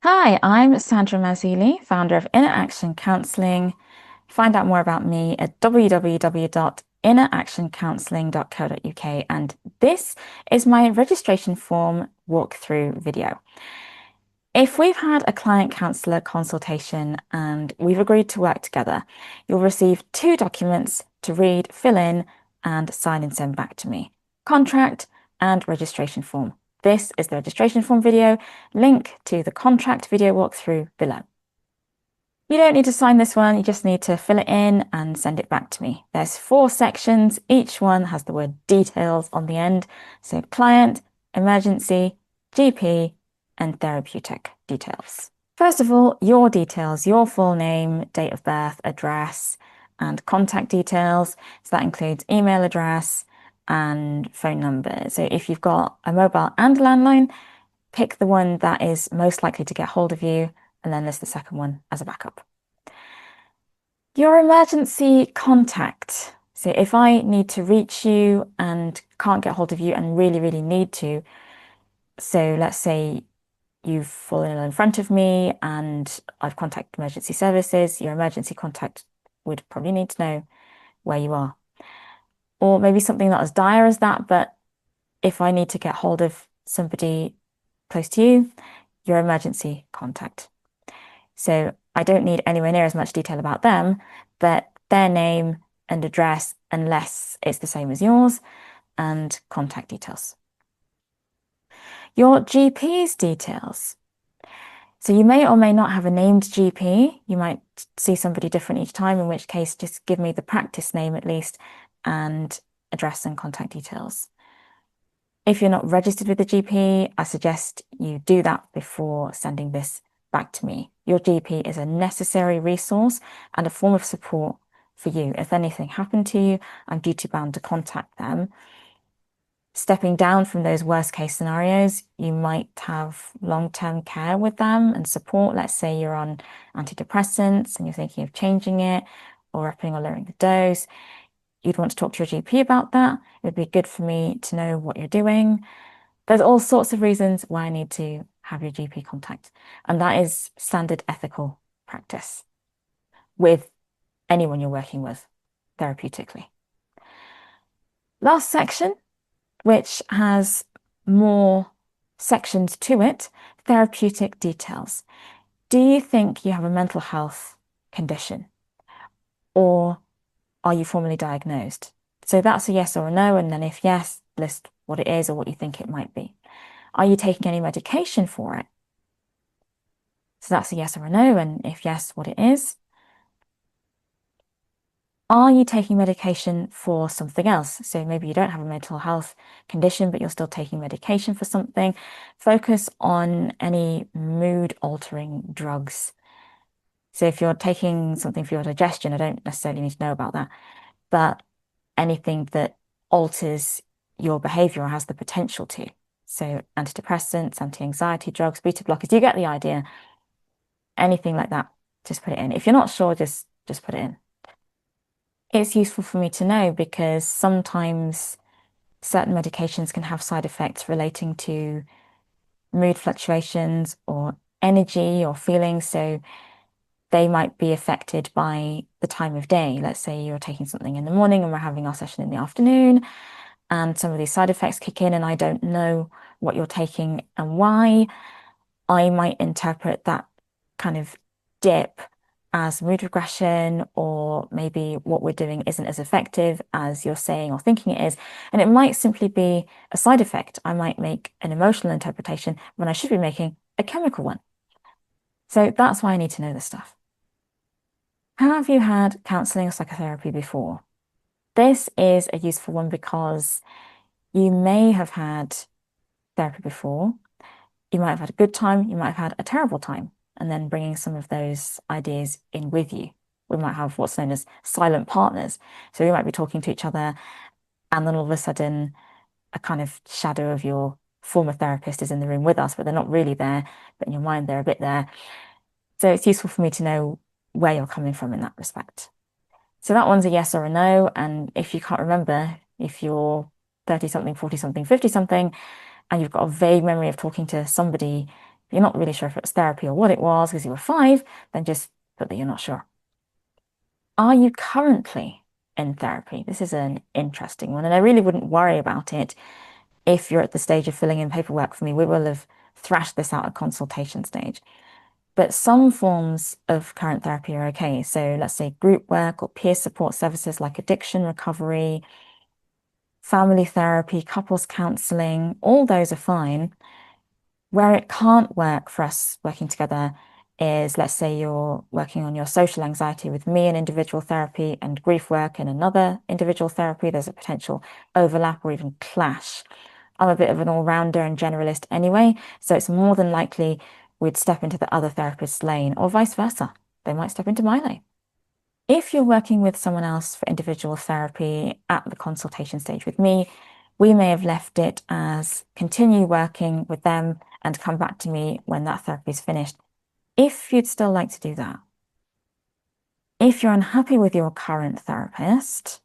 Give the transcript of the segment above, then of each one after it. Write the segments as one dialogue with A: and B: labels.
A: Hi, I'm Sandra Mazili, founder of Inner Action Counselling. Find out more about me at www.inneractioncounselling.co.uk. And this is my registration form walkthrough video. If we've had a client counsellor consultation and we've agreed to work together, you'll receive two documents to read, fill in, and sign and send back to me: contract and registration form. This is the registration form video. Link to the contract video walkthrough below. You don't need to sign this one, you just need to fill it in and send it back to me. There's 4 sections, each one has the word details on the end. So client, emergency, GP, and therapeutic details. First of all, your details, your full name, date of birth, address, and contact details. So that includes email address and phone number. So if you've got a mobile and a landline, pick the one that is most likely to get hold of you, and then list the second one as a backup. Your emergency contact. So if I need to reach you and can't get hold of you and really need to, so let's say you've fallen in front of me and I've contacted emergency services, your emergency contact would probably need to know where you are. Or maybe something not as dire as that, but if I need to get hold of somebody close to you, your emergency contact. So I don't need anywhere near as much detail about them, but their name and address, unless it's the same as yours, and contact details. Your GP's details. So you may or may not have a named GP. You might see somebody different each time, in which case just give me the practice name at least and address and contact details. If you're not registered with the GP, I suggest you do that before sending this back to me. Your GP is a necessary resource and a form of support for you. If anything happened to you, I'm duty bound to contact them. Stepping down from those worst case scenarios, you might have long-term care with them and support. Let's say you're on antidepressants and you're thinking of changing it or upping or lowering the dose. You'd want to talk to your GP about that. It would be good for me to know what you're doing. There's all sorts of reasons why I need to have your GP contact, and that is standard ethical practice with anyone you're working with therapeutically. Last section, which has more sections to it, therapeutic details. Do you think you have a mental health condition, or are you formally diagnosed? So that's a yes or a no, and then if yes, list what it is or what you think it might be. Are you taking any medication for it? So that's a yes or a no, and if yes, what it is. Are you taking medication for something else? So maybe you don't have a mental health condition, but you're still taking medication for something. Focus on any mood-altering drugs. So if you're taking something for your digestion, I don't necessarily need to know about that, but anything that alters your behavior or has the potential to. So antidepressants, anti-anxiety drugs, beta blockers, you get the idea. Anything like that, just put it in. If you're not sure, just put it in. It's useful for me to know because sometimes certain medications can have side effects relating to mood fluctuations or energy or feelings. So they might be affected by the time of day. Let's say you're taking something in the morning and we're having our session in the afternoon, and some of these side effects kick in and I don't know what you're taking and why. I might interpret that kind of dip as mood regression, or maybe what we're doing isn't as effective as you're saying or thinking it is. And it might simply be a side effect. I might make an emotional interpretation when I should be making a chemical one. So that's why I need to know this stuff. Have you had counselling or psychotherapy before? This is a useful one because you may have had therapy before. You might have had a good time, you might have had a terrible time, and then bringing some of those ideas in with you. We might have what's known as silent partners. So we might be talking to each other, and then all of a sudden, a kind of shadow of your former therapist is in the room with us, but they're not really there, but in your mind, they're a bit there. So it's useful for me to know where you're coming from in that respect. So that one's a yes or a no. And if you can't remember, if you're 30 something, 40 something, 50 something, and you've got a vague memory of talking to somebody you're not really sure if it was therapy or what it was because you were 5, then just put that you're not sure. Are you currently in therapy? This is an interesting one, and I really wouldn't worry about it if you're at the stage of filling in paperwork for me. We will have thrashed this out at consultation stage. But some forms of current therapy are okay. So let's say group work or peer support services like addiction recovery, family therapy, couples counselling, all those are fine. Where it can't work for us working together is, let's say you're working on your social anxiety with me in individual therapy and grief work in another individual therapy. There's a potential overlap or even clash. I'm a bit of an all-rounder and generalist anyway, so it's more than likely we'd step into the other therapist's lane or vice versa. They might step into my lane. If you're working with someone else for individual therapy at the consultation stage with me, we may have left it as continue working with them and come back to me when that therapy is finished, if you'd still like to do that. If you're unhappy with your current therapist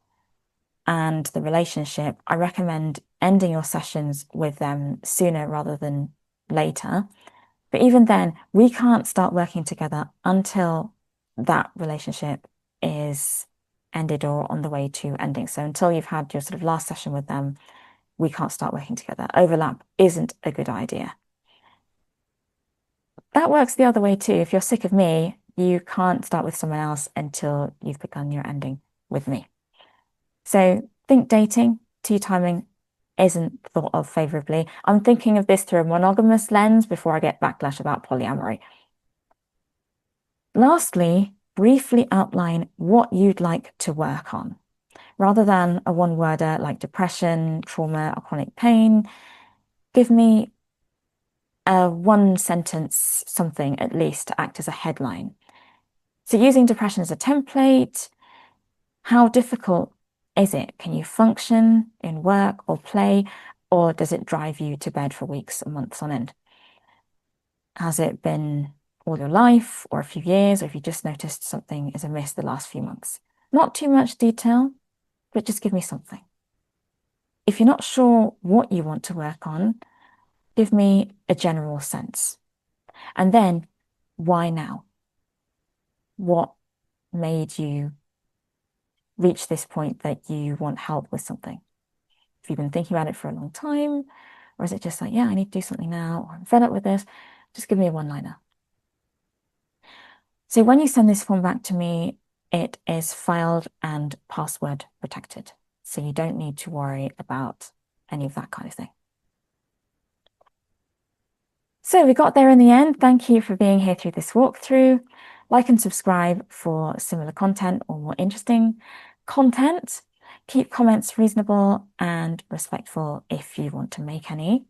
A: and the relationship, I recommend ending your sessions with them sooner rather than later. But even then, we can't start working together until that relationship is ended or on the way to ending. So until you've had your sort of last session with them, we can't start working together. Overlap isn't a good idea. That works the other way too. If you're sick of me, you can't start with someone else until you've begun your ending with me. So think dating, tea timing isn't thought of favorably. I'm thinking of this through a monogamous lens before I get backlash about polyamory. Lastly, briefly outline what you'd like to work on. Rather than a one-worder like depression, trauma, or chronic pain, give me a one-sentence something at least to act as a headline. So using depression as a template, how difficult is it? Can you function in work or play, or does it drive you to bed for weeks and months on end? Has it been all your life or a few years, or have you just noticed something is amiss the last few months? Not too much detail, but just give me something. If you're not sure what you want to work on, give me a general sense. And then, why now? What made you reach this point that you want help with something? Have you been thinking about it for a long time? Or is it just like, yeah, I need to do something now, or I'm fed up with this? Just give me a one-liner. So when you send this form back to me, it is filed and password protected. So you don't need to worry about any of that kind of thing. So we got there in the end. Thank you for being here through this walkthrough. Like and subscribe for similar content or more interesting content. Keep comments reasonable and respectful if you want to make any.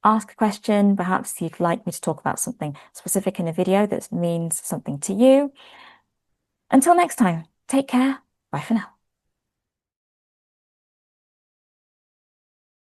A: Ask a question. Perhaps you'd like me to talk about something specific in a video that means something to you. Until next time, take care. Bye for now.